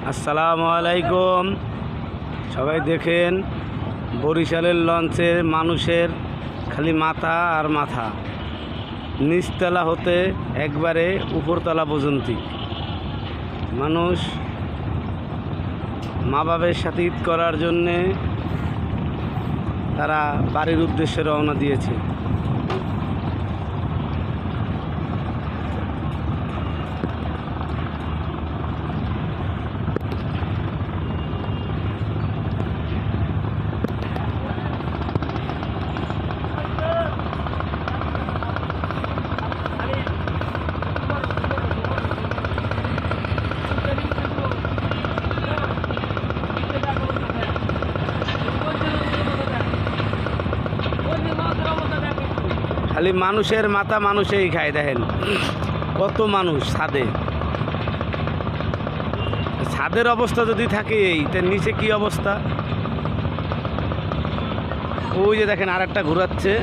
আসসালামু আলাইকুম। সবাই দেখেন বরিশালের লঞ্চের মানুষের খালি মাথা আর মাথা, নিচতলা হতে একবারে উপরতলা পর্যন্ত মানুষ মা বাবার সাথে ঈদ করার জন্যে তারা বাড়ির উদ্দেশ্যে রওনা দিয়েছে। খালি মানুষের মাথা মানুষেই খায়। দেখেন কত মানুষ ছাদে, ছাদের অবস্থা যদি থাকে তার নিচে কি অবস্থা। ওই যে দেখেন আর একটা ঘোরাচ্ছে,